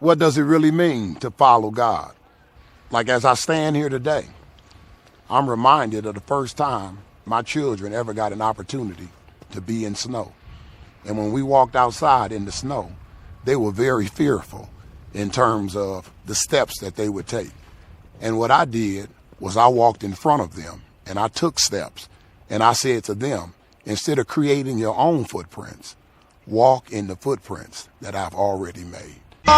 What does it really mean to follow God? Like as I stand here today, I'm reminded of the first time my children ever got an opportunity to be in snow. And when we walked outside in the snow, they were very fearful in terms of the steps that they would take. And what I did was I walked in front of them and I took steps and I said to them, instead of creating your own footprints, walk in the footprints that I've already made. Stretch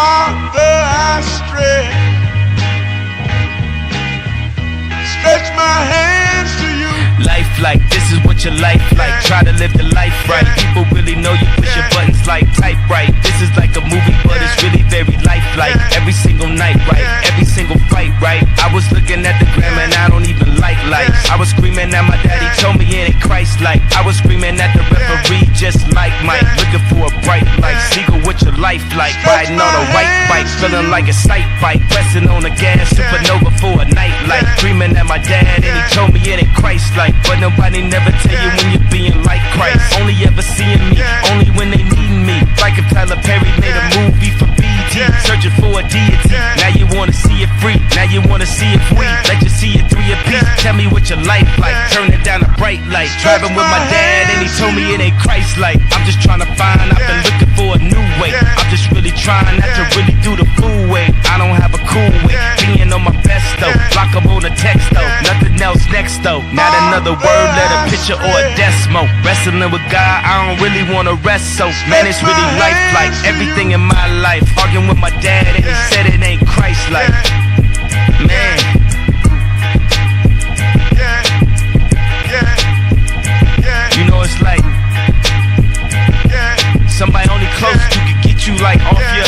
my hands to you. Life like, this is what your life like. Try to live the life right. People really know you push your buttons like type right. This is like a movie, but it's really very lifelike. Every single night, right? Every single fight, right? I was looking at the gram and I don't even like lights. I was screaming at my daddy, told me it ain't Christ-like. I was screaming at the referee, just like Mike. Looking for a bright light. Seagull, what your life like? Riding on a white bike, feeling like a sight bike. Pressing on the gas, supernova for a night light. Screaming at my dad and he told me it ain't Christ-like. But nobody never tell you when you're being like Christ. Only ever seeing me, only when they need me. Like if Tyler Perry made a movie for BT, searching for a deity. Now you wanna see it free, now you wanna see it free. Let you see it 3 apiece. Tell me what your life like, turn it down a bright light. Driving with my dad and he told me it ain't Christ-like. I'm just trying to find, I've been looking for a new way. I'm just really trying not to really do the fool way. I don't have a cool way, being on my best though. Block up on the text though, nothing else next though. Not another word, let a picture or a decimal. Wrestling with God, I don't really wanna rest so. Man, it's really life like everything in my life. Arguing with my dad and he said it ain't Christ-like. Man. You know it's like somebody only close to could get you like off your.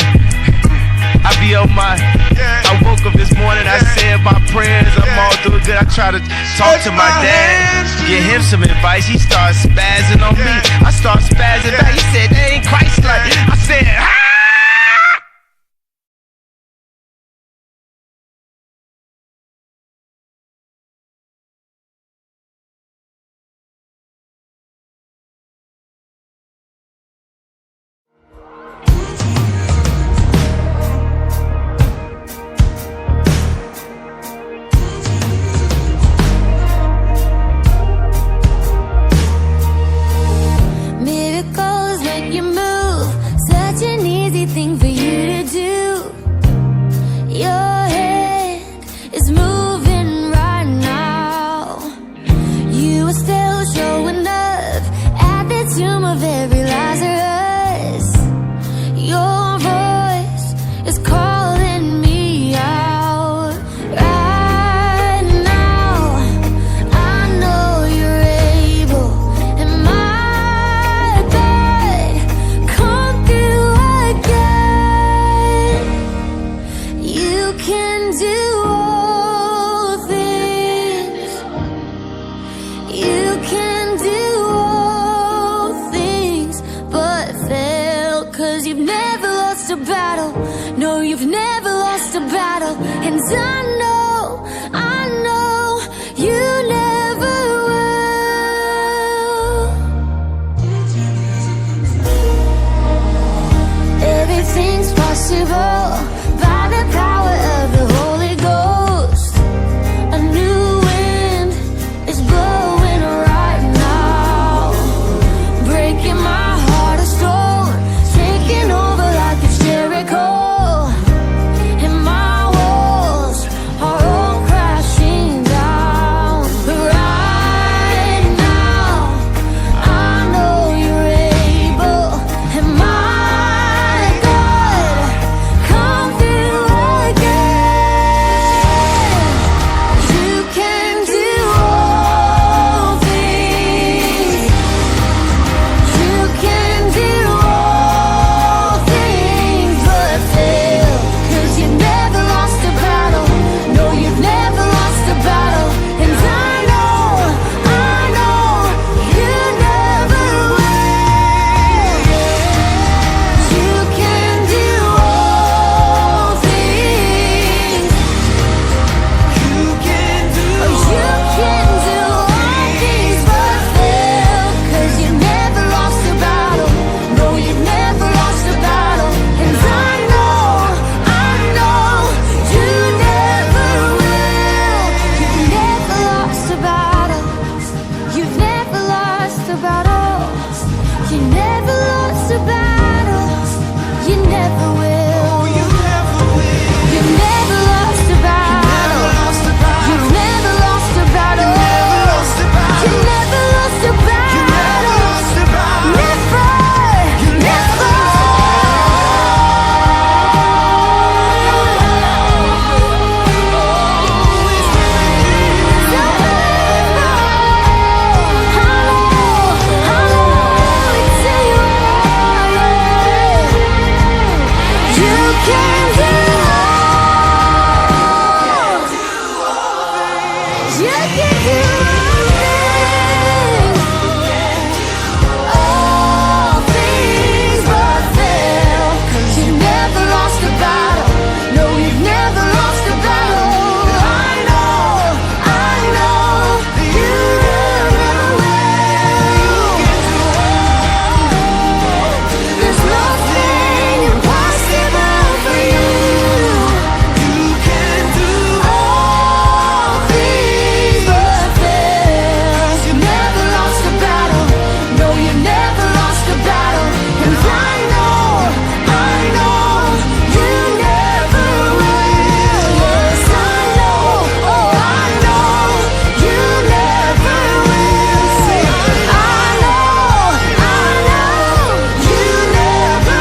I be on my. I woke up this morning, I said my prayers, I'm all doing good. I try to talk to my dad, give him some advice. He starts spazzing on me. I start spazzing back. He said they ain't Christ-like. I said, ah! can do all. You can do all things but fail. 'Cause you never lost a battle. No, you've never lost a battle. I know you never will. There's nothing impossible for you. You can do all things but fail. You never lost a battle. No, you never lost a battle. And I know you never will. Yes, I know, oh, I know you never will. Say, I know you never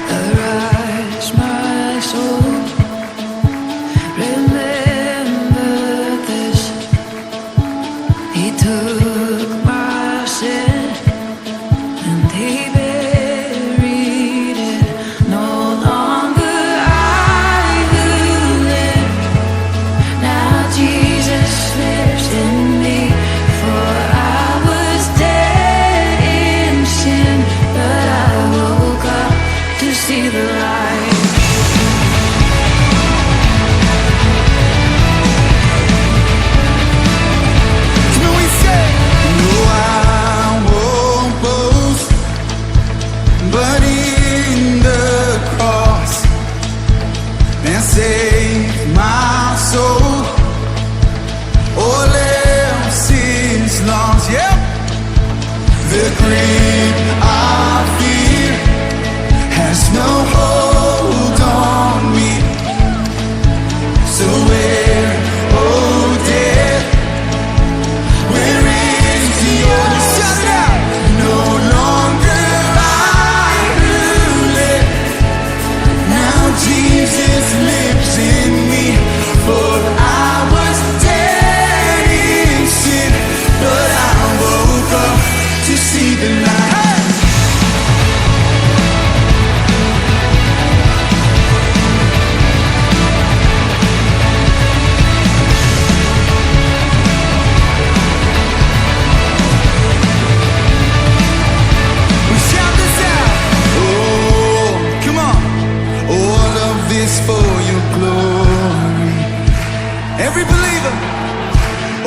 Arise, my soul. Remember this. He took my sin and he buried it. No longer I who live. Now Jesus lives in me. For I was dead in sin, but I woke up to see the light. Can we say, no, I won't boast, but in the cross and save my soul. All else is lost. Yep. The grip of fear has no hold on me. So where, oh death, where is your shout? No longer I who live. Now Jesus lives in me. For I was dead in sin, but I woke up to see the light. We shout this out. Oh, come on. All of this for your glory. Every believer.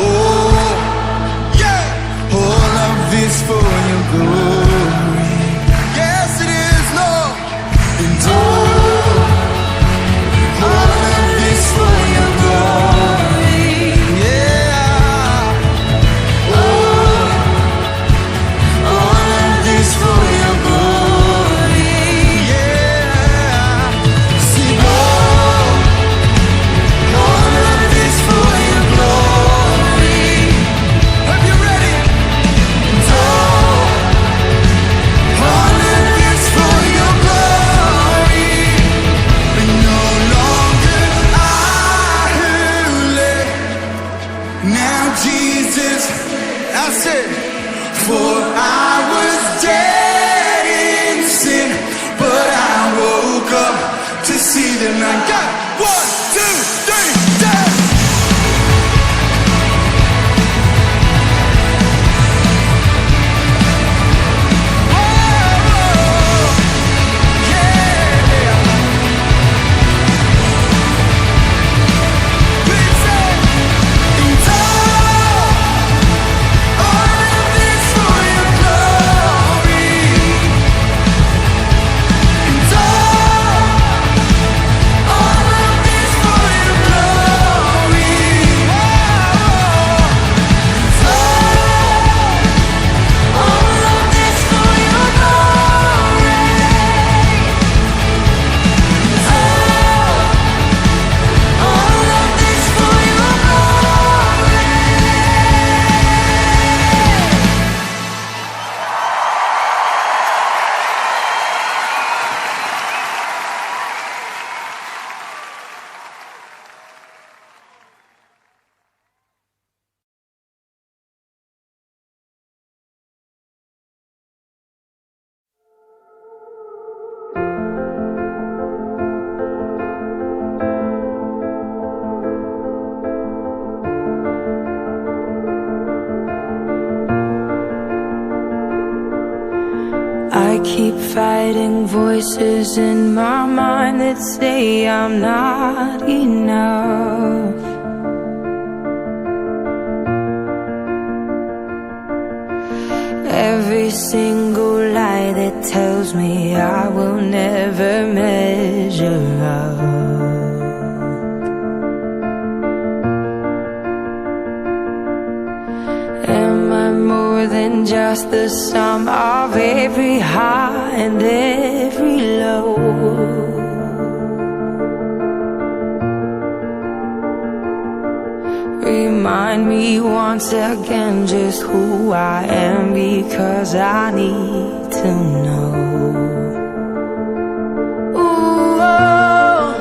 Oh, yeah. All of this for your glory. Yes, it is, Lord. And all of this for your glory. Yeah. All of this for your glory. Yeah. Sing all of this for your glory. Are you ready? tonight. Got 1, 2, 3, dance. I keep fighting voices in my mind that say I'm not enough. Every single lie that tells me I will never measure up. Am I more than just the sum of every high and every low? Remind me once again just who I am, because I need to know. Ooh, oh,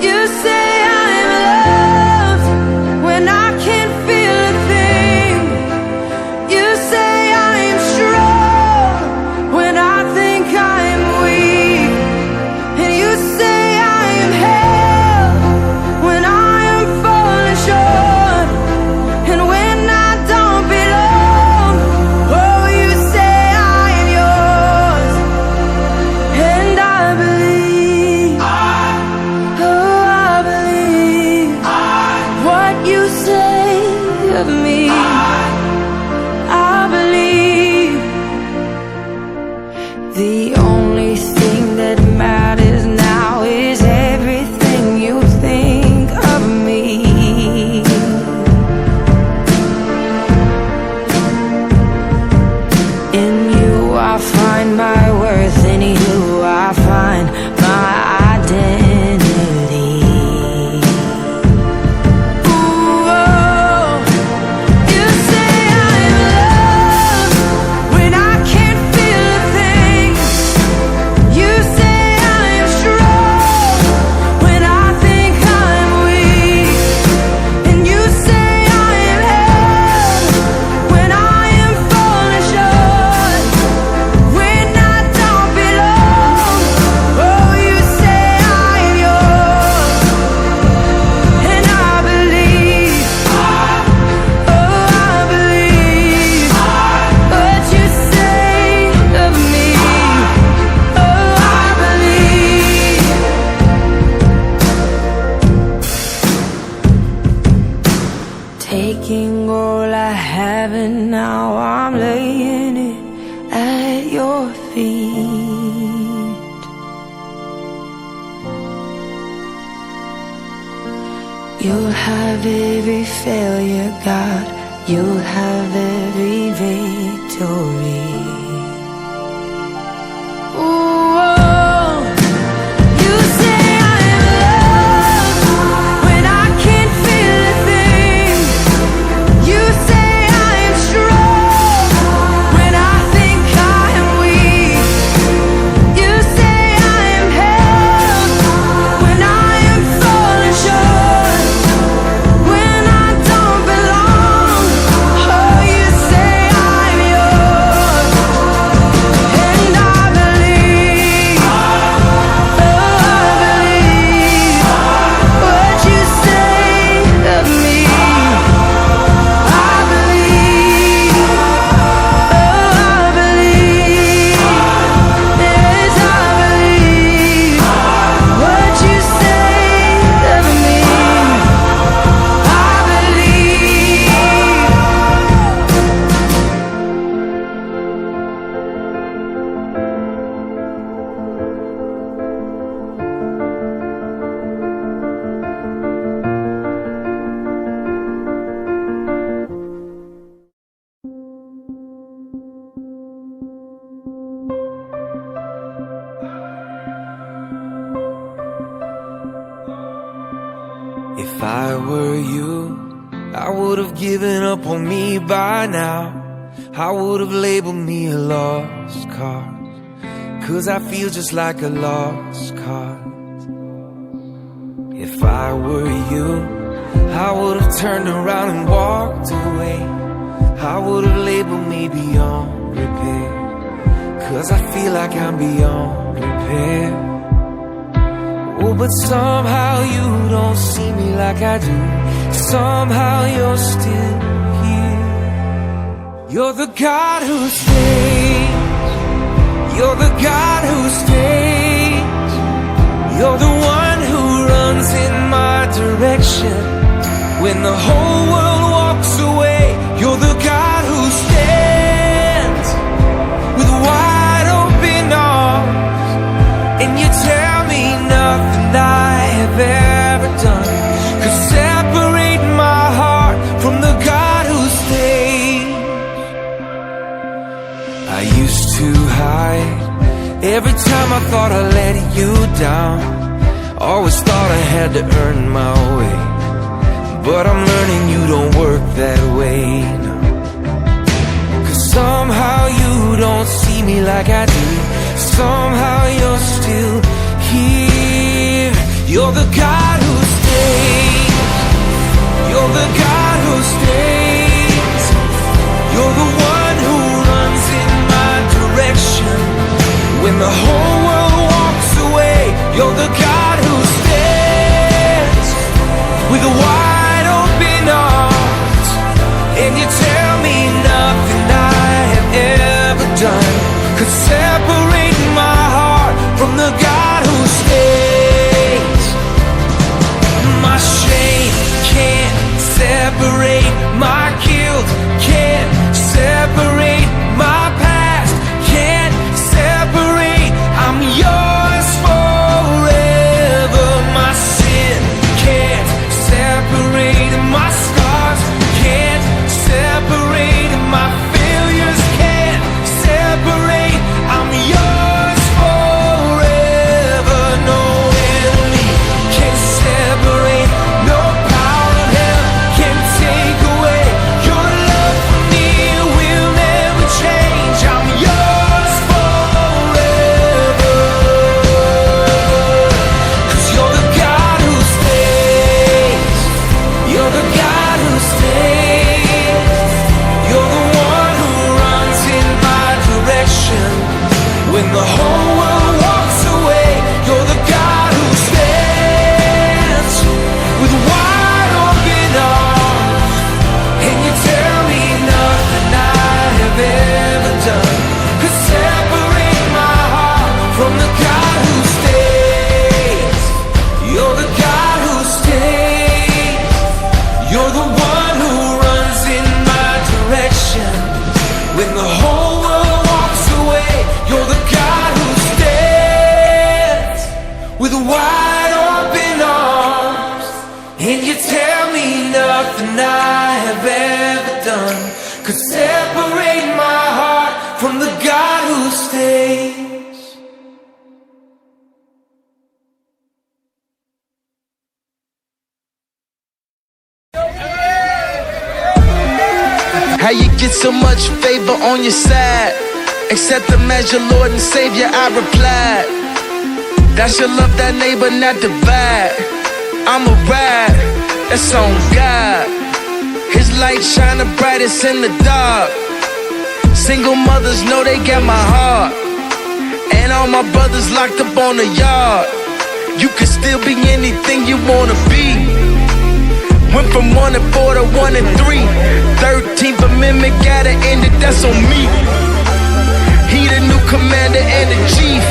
you say I'm loved when I can't feel a thing. You say I'm strong when I think I'm weak. And you say I am held when I am falling short. And when I don't belong, oh, you say I am yours. And I believe, oh, I believe what you say of me. I believe the only thing that matters now is everything you think of me. In you I find my worth, in you I find my identity. Ooh, oh, you say I'm loved when I can't feel a thing. You say I'm strong when I think I'm weak. And you say I am held when I am falling short. When I don't belong, oh, you say I am yours. And I believe, oh, I believe what you say of me. Oh, I believe. Taking all I have and now I'm laying it at your feet. You'll have every failure, God. You'll have every victory. Ooh, oh, you say I'm loved when I can't feel a thing. You say I am strong when I think I am weak. You say I am held when I am falling short. When I don't belong, oh, you say I'm yours. If I were you, I would have given up on me by now. I would have labeled me a lost cause, 'cause I feel just like a lost cause. If I were you, I would have turned around and walked away. I would have labeled me beyond repair, 'cause I feel like I'm beyond repair. Oh, but somehow you don't see me like I do. Somehow you're still here. You're the God who stays. You're the God who stays. You're the one who runs in my direction when the whole world walks away. You're the God who stands with wide open arms, and you tell me nothing I have ever done could separate my heart from the God who stays. I used to hide every time I thought I let you down. Always thought I had to earn my way, but I'm learning you don't work that way, no. 'Cause somehow you don't see me like I do. Somehow you're still here. You're the God who stays. You're the God who stays. You're the one who runs in my direction when the whole world walks away. You're the God who stands with a wide open arms, and you tell me nothing I have ever done could separate my heart from the God who stays. My shame can't separate, my guilt can't separate, my past can't separate. I'm yours forever. My sin can't separate, my scars can't separate, my failures can't separate. I'm yours forever. No enemy can separate, no power in hell can take away. Your love for me will never change. I'm yours forever. 'Cause you're the God who stays. You're the God who stays. You're the one who runs in my direction when the whole world walks away. You're the God who stands with wide open arms, and you tell me nothing I have ever done could separate my heart from the God who stays. You're the God who stays. You're the one who runs in my direction when the whole world walks away. You're the God who stands with wide open arms, and you tell me nothing I have ever done could separate my heart from the God who stays. How you get so much favor on your side? Accept them as your Lord and Savior, I replied. That should love that neighbor, not divide. I'm a ride, that's on God. His light shine the brightest in the dark. Single mothers know they got my heart, and all my brothers locked up on the yard. You can still be anything you wanna be. Went from 1 and 4 to 1 and 3. 13th Amendment gotta end it, that's on me. He the new commander and the chief.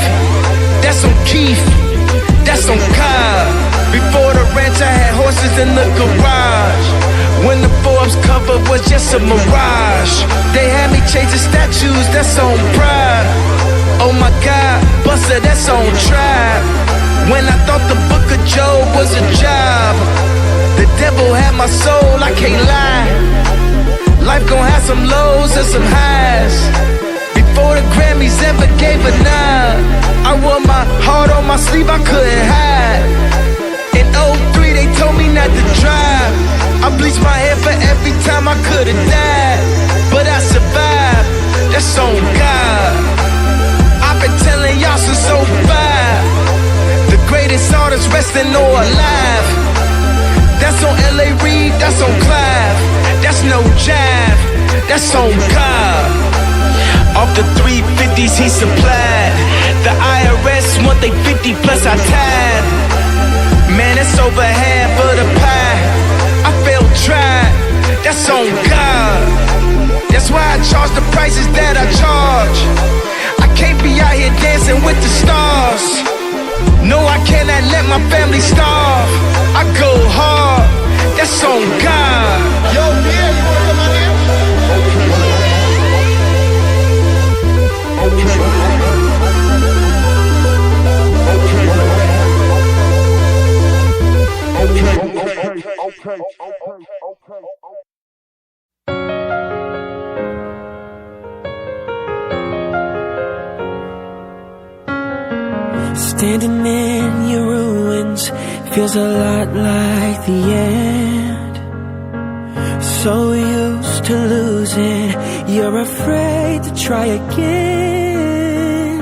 That's on Keith, that's on Cobb. Before the ranch I had horses in the garage. When the Forbes cover was just a mirage. They had me chasing statues, that's on Pride. Oh my God, Buster, that's on Tribe. When I thought the book of Job was a job, the devil had my soul, I can't lie. Life gon' have some lows and some highs. Before the Grammys ever gave a nod, I wore my heart on my sleeve, I couldn't hide. In 03 they told me not to I bleached my hair for every time I could've died, but I survived. That's on God. I've been telling y'all since 05. The greatest artist resting or alive. That's on L.A. Reid, that's on Clive. That's no jive, that's on God. Off the 350s he supplied. The IRS want they 50 plus I tied. Man, it's over half of the pie. I felt tried, that's on God. That's why I charge the prices that I charge. I can't be out here dancing with the stars. No, I cannot let my family starve. I go hard, that's on God. Yo, yeah, you wanna come out here? Standing in your ruins feels a lot like the end. So used to losing, you're afraid to try again.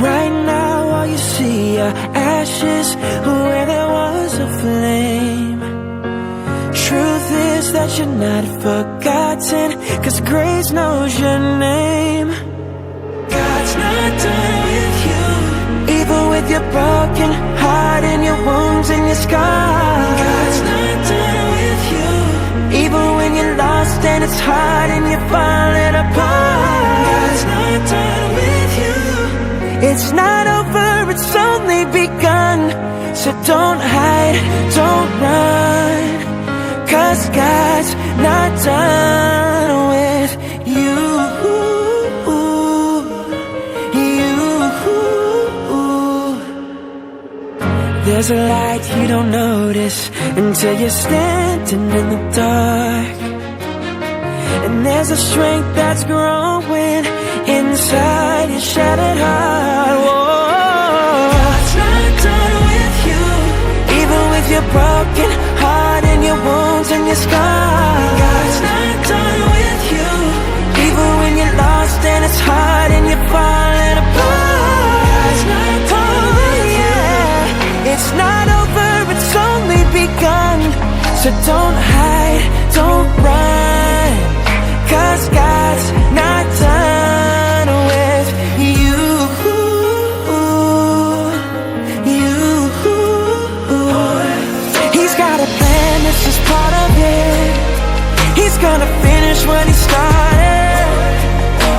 Right now all you see are ashes where there was a flame. Truth is that you're not forgotten, 'cause grace knows your name. God's not done with you, even with your broken heart and your wounds and your scars. God's not done with you, even when you're lost and it's hard and you're falling apart. God's not done with you. It's not over, it's only begun. So don't hide, don't run, 'cause God's not done with you. There's a light you don't notice until you're standing in the dark. And there's a strength that's growing inside your shattered heart. Whoa. God's not done with you, even with your broken heart and your wounds and your scars. God's not done with you, even when you're lost and it's hard and you're falling apart. God's not done with you. It's not over, it's only begun. So don't hide, don't run, 'cause God's not done with you. He's got a plan, this is part of it. He's gonna finish what he started.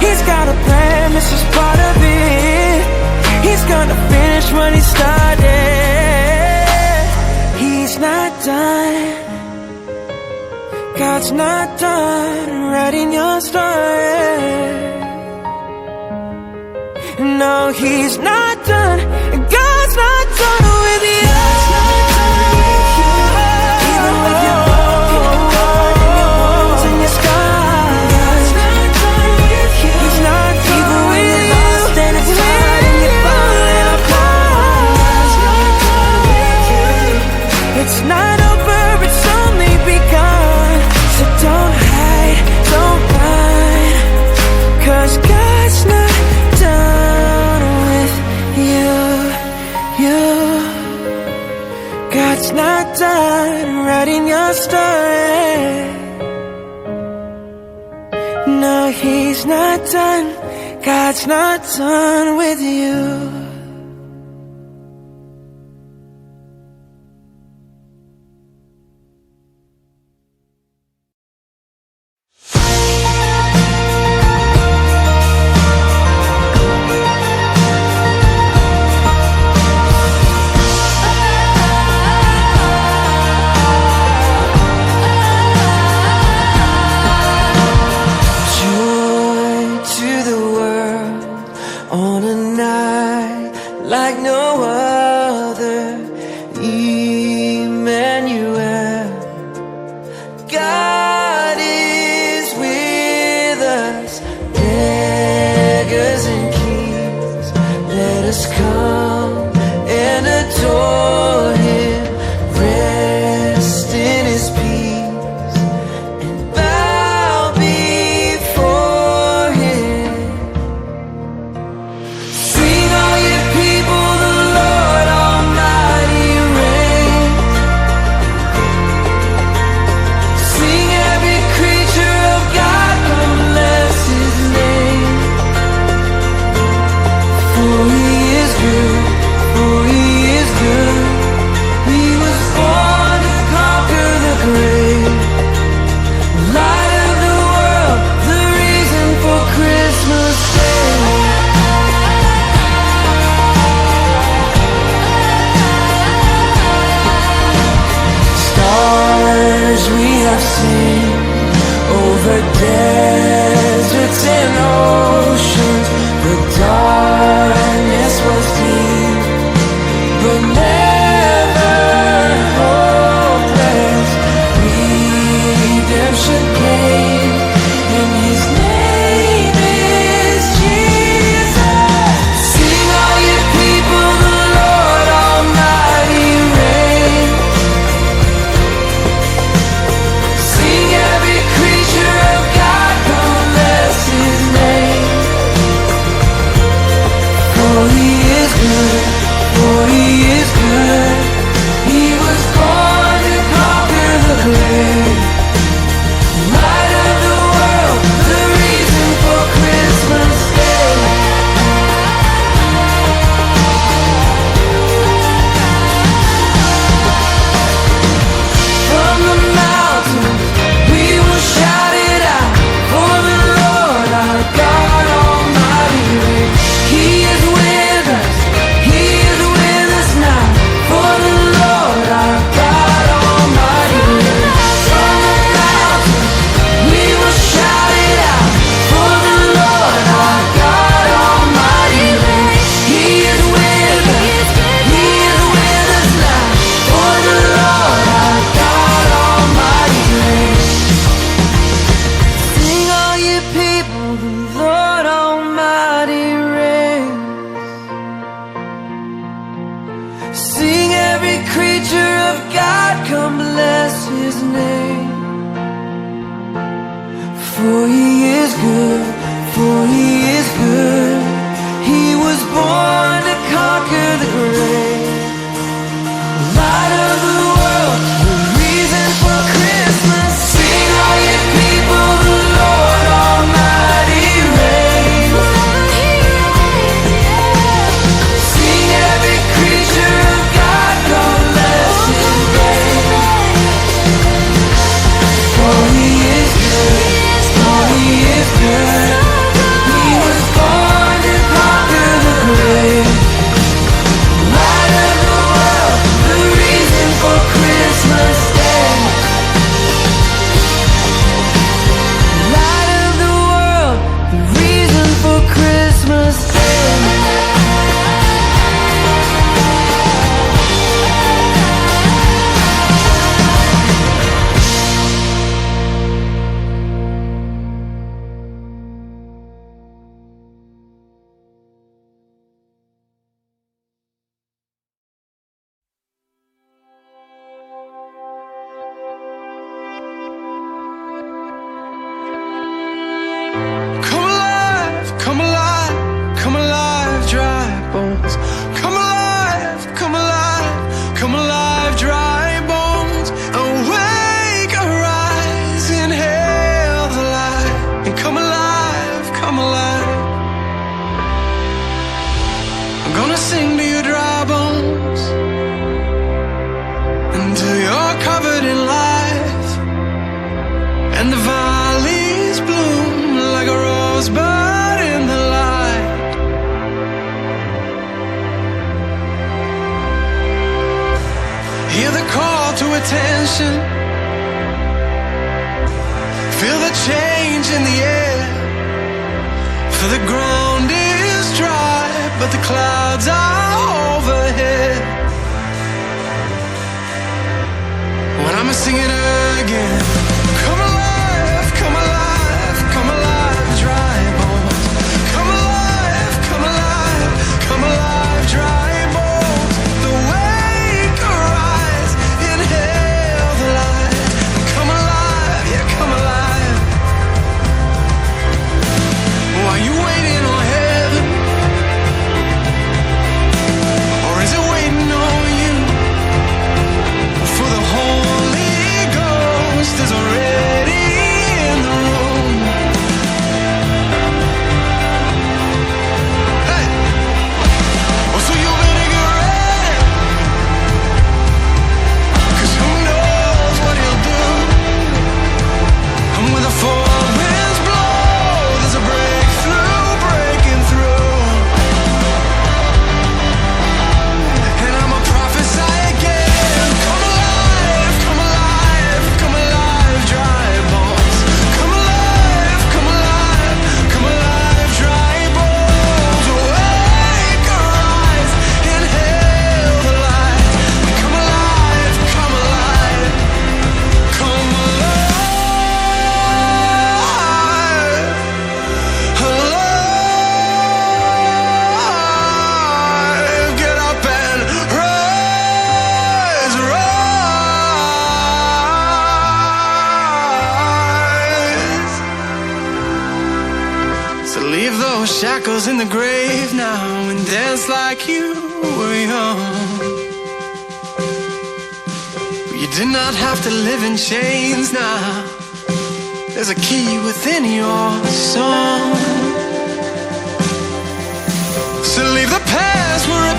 He's got a plan, this is part of it. He's gonna finish what he started. He's not done. God's not done writing your story. No, he's not done. God's not done with you. God's not done with you. Even with your broken heart and your wounds and your scars. God's not done with you. He's not done. Even when you're lost and it's hard and you're falling apart. God's not done with you. It's not over, it's only begun. So don't hide, don't run, 'cause God's not done with you. God's not done writing your story. No, he's not done. God's not done with you. Joy to the world on a night his name. For he is good, for he is good. He was born to conquer the grave. Light of the world, the reason for Christmas. Sing all you people, the Lord Almighty reigns. Sing every creature of God, God bless his name. For he is good, for he is good. He was born to conquer the grave. Light of the world, the reason for Christmas Day. Light of the world, the reason for Christmas Day. Come alive, come alive, come alive, dry bones. Come alive, come alive, come alive, dry bones. Awake, arise, inhale the light, and come alive, come alive. I'm gonna sing to you, dry bones, until you're covered in life, and the valleys bloom like a rosebud in the light. Hear the call to attention. Feel the change in the air. For the ground is dry, but the clouds are overhead. When I'm singing again, come alive, come alive, come alive, dry bones. Come alive, come alive, come alive, dry bones. The wake arise, inhale the light. Come alive, yeah, come alive. While you waiting on heaven, or is it waiting on you? For the Holy Ghost is already in the room. Hey! Oh, so you better get ready, 'cause who knows what he'll do. And when the four winds blow, there's a breakthrough breaking through. And I'ma prophesy again. Come alive, come alive, come alive, dry bones. Come alive, come alive, come alive, dry bones. Awake, arise, inhale the light. Come alive, come alive, come alive, alive. Get up and rise, rise. So leave those shackles in the grave now and dance like you were young. You did not have to live in chains now. There's a key within your song. So leave the past where it